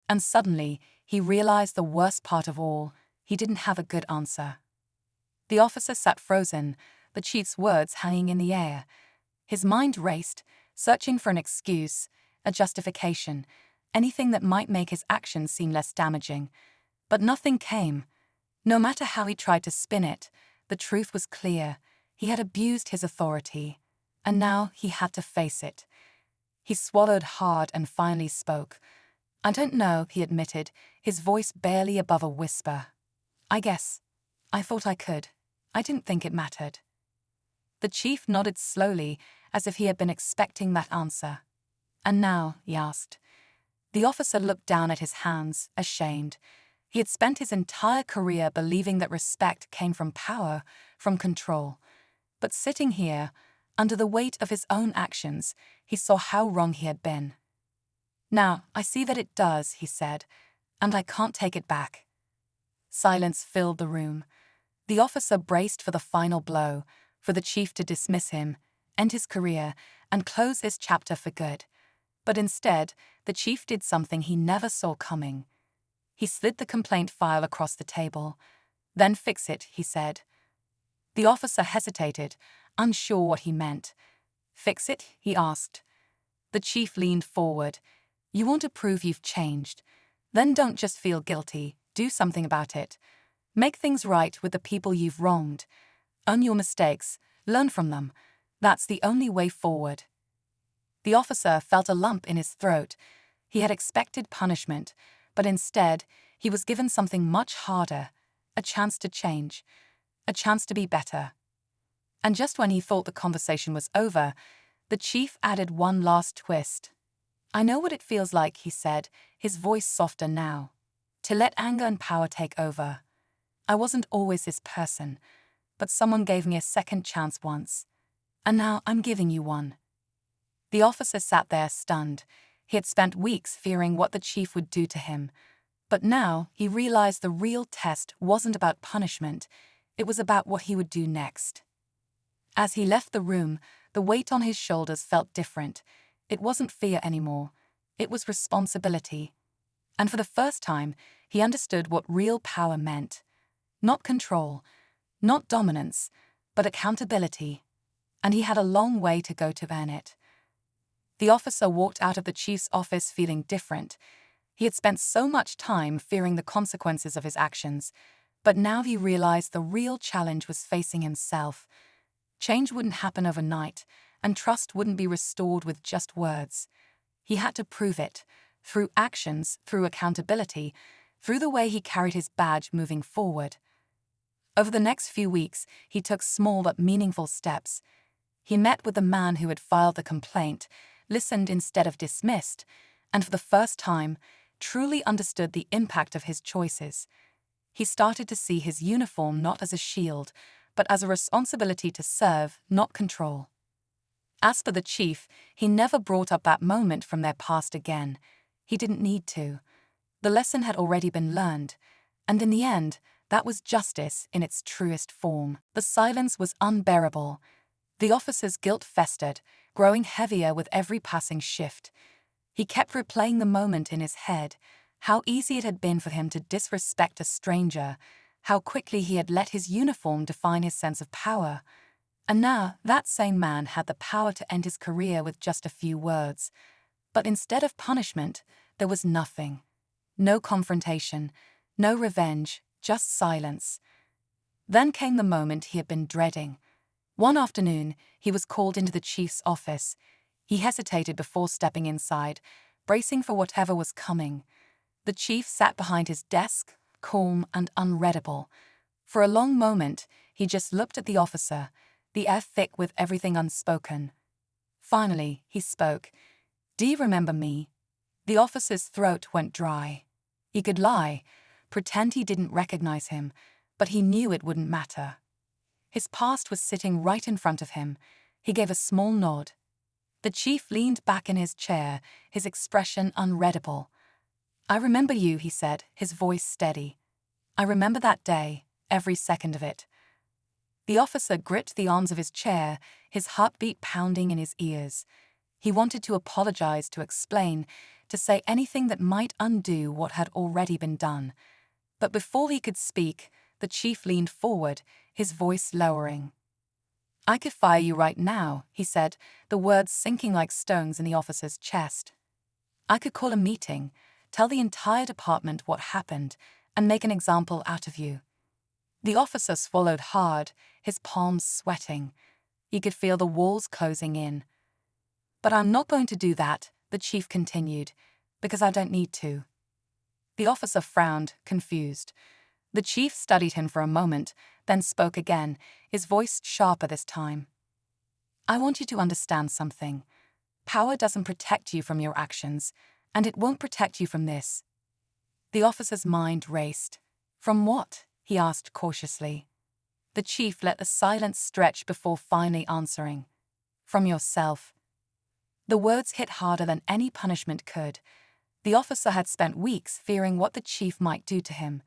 And suddenly, he realized the worst part of all: he didn't have a good answer. The officer sat frozen, the chief's words hanging in the air. His mind raced, searching for an excuse, a justification, anything that might make his actions seem less damaging. But nothing came. No matter how he tried to spin it, the truth was clear. He had abused his authority, and now he had to face it. He swallowed hard and finally spoke. "I don't know," he admitted, his voice barely above a whisper. I thought I could. I didn't think it mattered." The chief nodded slowly, as if he had been expecting that answer. "And now?" he asked. The officer looked down at his hands, ashamed. He had spent his entire career believing that respect came from power, from control. But sitting here, under the weight of his own actions, he saw how wrong he had been. "Now, I see that it does," he said, "and I can't take it back." Silence filled the room. The officer braced for the final blow, for the chief to dismiss him, end his career, and close this chapter for good. But instead, the chief did something he never saw coming. He slid the complaint file across the table. "Then fix it," he said. The officer hesitated, unsure what he meant. "Fix it?" he asked. The chief leaned forward. "You want to prove you've changed? Then don't just feel guilty, do something about it. Make things right with the people you've wronged. Own your mistakes, learn from them. That's the only way forward." The officer felt a lump in his throat. He had expected punishment, but instead, he was given something much harder: a chance to change, a chance to be better. And just when he thought the conversation was over, the chief added one last twist. "I know what it feels like," he said, his voice softer now, "to let anger and power take over. I wasn't always this person, but someone gave me a second chance once. And now I'm giving you one." The officer sat there stunned. He had spent weeks fearing what the chief would do to him. But now he realized the real test wasn't about punishment, it was about what he would do next. As he left the room, the weight on his shoulders felt different. It wasn't fear anymore, it was responsibility. And for the first time, he understood what real power meant. Not control, not dominance, but accountability. And he had a long way to go to earn it. The officer walked out of the chief's office feeling different. He had spent so much time fearing the consequences of his actions, but now he realized the real challenge was facing himself. Change wouldn't happen overnight, and trust wouldn't be restored with just words. He had to prove it, through actions, through accountability, through the way he carried his badge moving forward. Over the next few weeks, he took small but meaningful steps. He met with the man who had filed the complaint, listened instead of dismissed, and for the first time, truly understood the impact of his choices. He started to see his uniform not as a shield, but as a responsibility to serve, not control. As for the chief, he never brought up that moment from their past again. He didn't need to. The lesson had already been learned, and in the end, that was justice in its truest form. The silence was unbearable. The officer's guilt festered, growing heavier with every passing shift. He kept replaying the moment in his head, how easy it had been for him to disrespect a stranger, how quickly he had let his uniform define his sense of power. And now that same man had the power to end his career with just a few words. But instead of punishment, there was nothing. No confrontation, no revenge, just silence. Then came the moment he had been dreading. One afternoon, he was called into the chief's office. He hesitated before stepping inside, bracing for whatever was coming. The chief sat behind his desk, calm and unreadable. For a long moment, he just looked at the officer, the air thick with everything unspoken. Finally, he spoke. "Do you remember me?" The officer's throat went dry. He could lie, pretend he didn't recognize him, but he knew it wouldn't matter. His past was sitting right in front of him. He gave a small nod. The chief leaned back in his chair, his expression unreadable. "I remember you," he said, his voice steady. "I remember that day, every second of it." The officer gripped the arms of his chair, his heartbeat pounding in his ears. He wanted to apologize, to explain, to say anything that might undo what had already been done. But before he could speak, the chief leaned forward, his voice lowering. "I could fire you right now," he said, the words sinking like stones in the officer's chest. "I could call a meeting, tell the entire department what happened, and make an example out of you." The officer swallowed hard, his palms sweating. He could feel the walls closing in. "But I'm not going to do that," the chief continued, "because I don't need to." The officer frowned, confused. The chief studied him for a moment, then spoke again, his voice sharper this time. "I want you to understand something. Power doesn't protect you from your actions, and it won't protect you from this." The officer's mind raced. "From what?" he asked cautiously. The chief let the silence stretch before finally answering. "From yourself." The words hit harder than any punishment could. The officer had spent weeks fearing what the chief might do to him.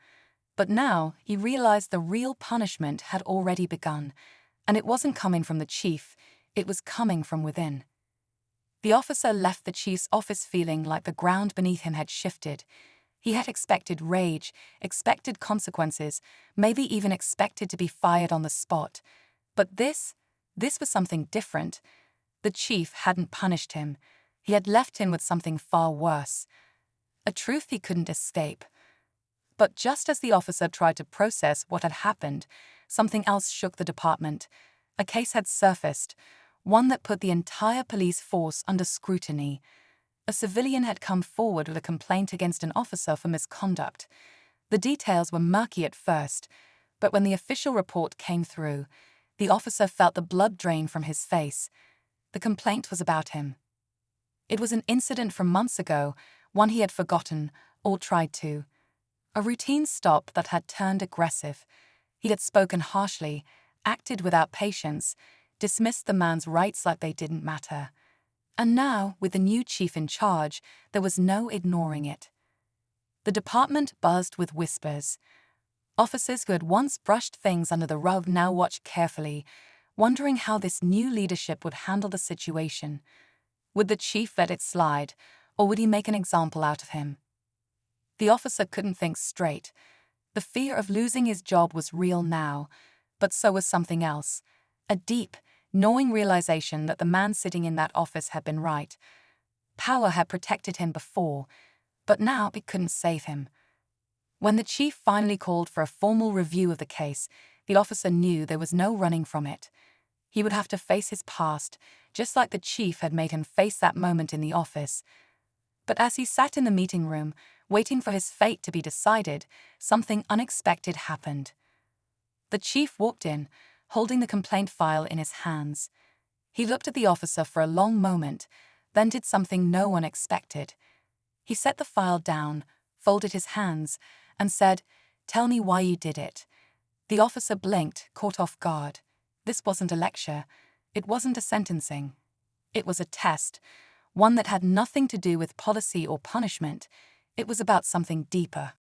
But now he realized the real punishment had already begun, and it wasn't coming from the chief, it was coming from within. The officer left the chief's office feeling like the ground beneath him had shifted. He had expected rage, expected consequences, maybe even expected to be fired on the spot. But this was something different. The chief hadn't punished him. He had left him with something far worse. A truth he couldn't escape. But just as the officer tried to process what had happened, something else shook the department. A case had surfaced, one that put the entire police force under scrutiny. A civilian had come forward with a complaint against an officer for misconduct. The details were murky at first, but when the official report came through, the officer felt the blood drain from his face. The complaint was about him. It was an incident from months ago, one he had forgotten, or tried to. A routine stop that had turned aggressive. He had spoken harshly, acted without patience, dismissed the man's rights like they didn't matter. And now, with the new chief in charge, there was no ignoring it. The department buzzed with whispers. Officers who had once brushed things under the rug now watched carefully, wondering how this new leadership would handle the situation. Would the chief let it slide, or would he make an example out of him? The officer couldn't think straight. The fear of losing his job was real now, but so was something else. A deep, gnawing realization that the man sitting in that office had been right. Power had protected him before, but now it couldn't save him. When the chief finally called for a formal review of the case, the officer knew there was no running from it. He would have to face his past, just like the chief had made him face that moment in the office. But as he sat in the meeting room, waiting for his fate to be decided, something unexpected happened. The chief walked in, holding the complaint file in his hands. He looked at the officer for a long moment, then did something no one expected. He set the file down, folded his hands, and said, "Tell me why you did it." The officer blinked, caught off guard. This wasn't a lecture. It wasn't a sentencing. It was a test, one that had nothing to do with policy or punishment. It was about something deeper.